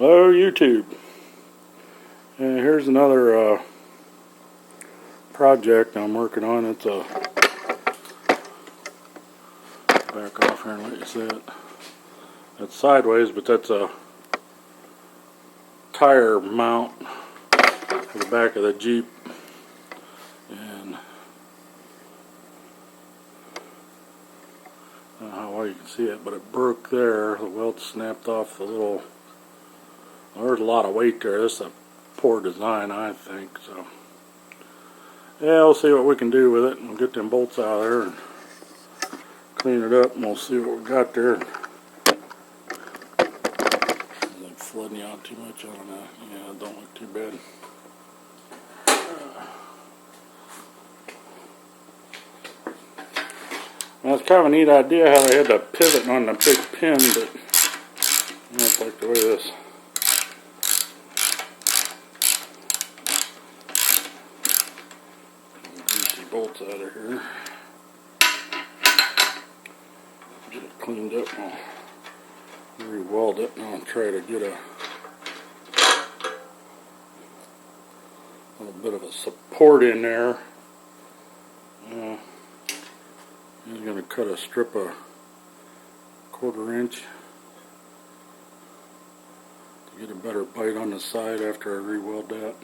Hello YouTube. And here's another project I'm working on. It's a back off here and let you see it. It's sideways, but that's a tire mount for the back of the Jeep. And I don't know how well you can see it, but it broke there. The weld snapped off the little. There's a lot of weight there. This is a poor design, I think. So, yeah, we'll see what we can do with it. We'll get them bolts out of there and clean it up, and we'll see what we got there. Is it flooding you out too much? I don't know. Yeah, it don't look too bad. Well, it's kind of a neat idea how they had the pivot on the big pin, but I don't like the way this. Bolts out of here. Get it cleaned up and I'll re-weld it, and I'll try to get a little bit of a support in there. I'm going to cut a strip of 1/4 inch to get a better bite on the side after I re-weld that.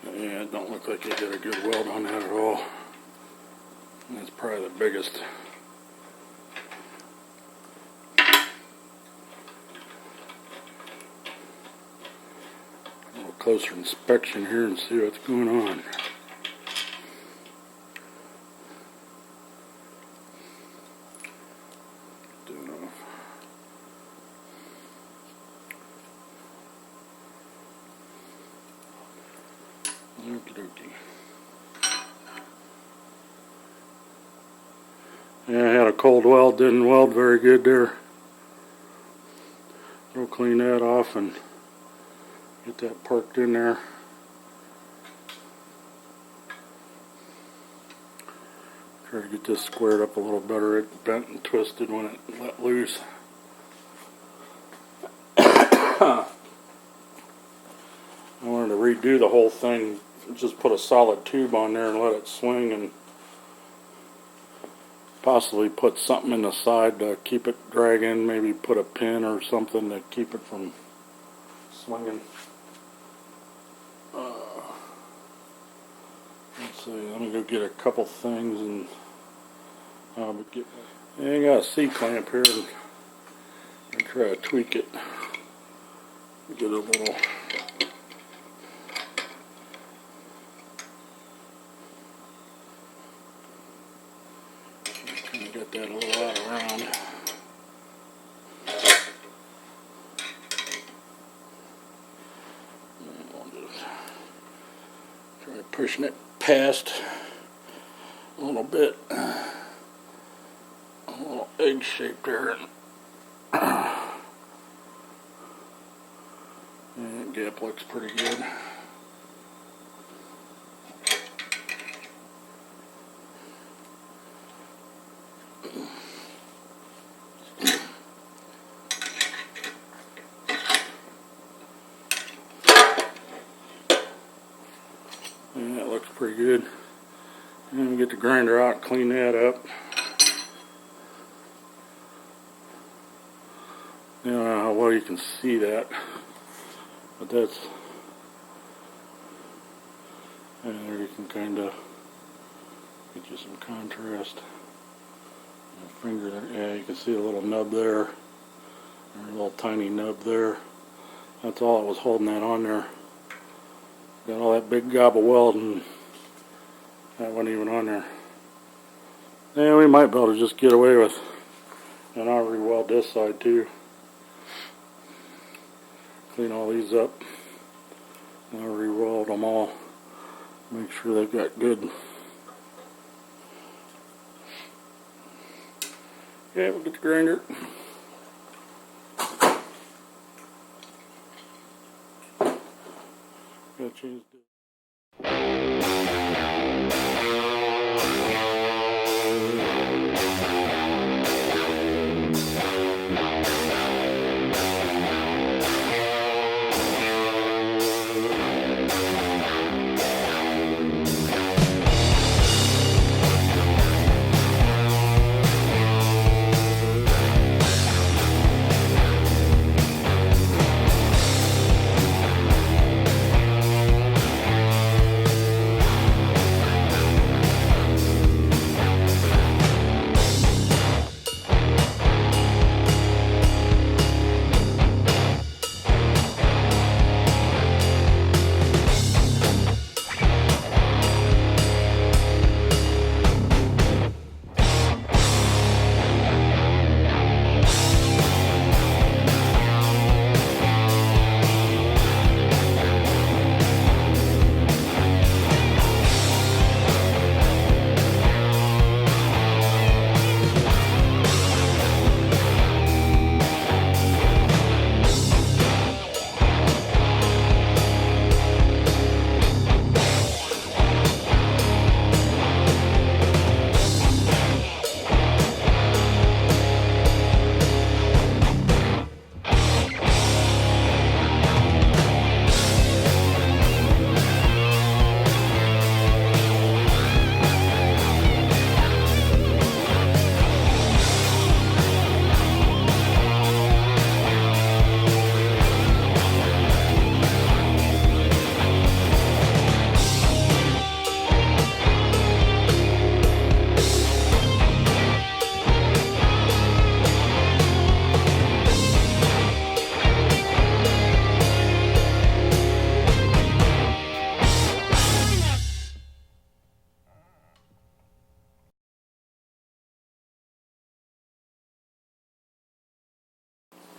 Yeah, it don't look like you did a good weld on that at all. That's probably the biggest. A little closer inspection here and see what's going on. Okie dokie. Yeah, I had a cold weld, didn't weld very good there. We'll clean that off and get that parked in there. Try to get this squared up a little better. It bent and twisted when it let loose. I wanted to redo the whole thing. Just put a solid tube on there and let it swing, and possibly put something in the side to keep it dragging. Maybe put a pin or something to keep it from swinging. Let's see, let me go get a couple things and I got a C-clamp here and try to tweak it. Get a little. Get that a little out around. And we'll just try pushing it past a little bit. A little egg shape there. And that gap looks pretty good. And that looks pretty good. And we get the grinder out and clean that up. I don't know how well you can see that, but that's, and there you can kind of get you some contrast. My finger there, yeah, you can see a little nub there, or a little tiny nub there. That's all it was holding that on there. Got all that big gob of weld and that wasn't even on there. Yeah, we might be able to just get away with, and I'll re-weld this side too. Clean all these up, and I'll re-weld them all. Make sure they've got good. Yeah, we'll get the grinder. Gotta change this.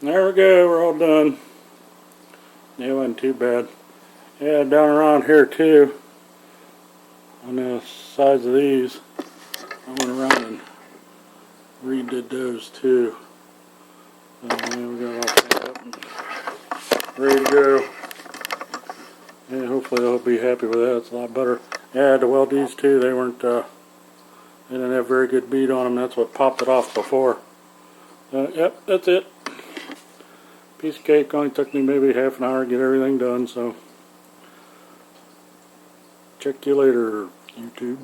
There we go, we're all done. It wasn't too bad. Yeah, down around here too, on the sides of these, I went around and redid those too. So yeah, we got it all set up and ready to go. Yeah, hopefully they'll be happy with that. It's a lot better. Yeah, I had to weld these too. They weren't, they didn't have very good bead on them. That's what popped it off before. Yep, that's it. Piece of cake. Only took me maybe half an hour to get everything done, so check you later, YouTube.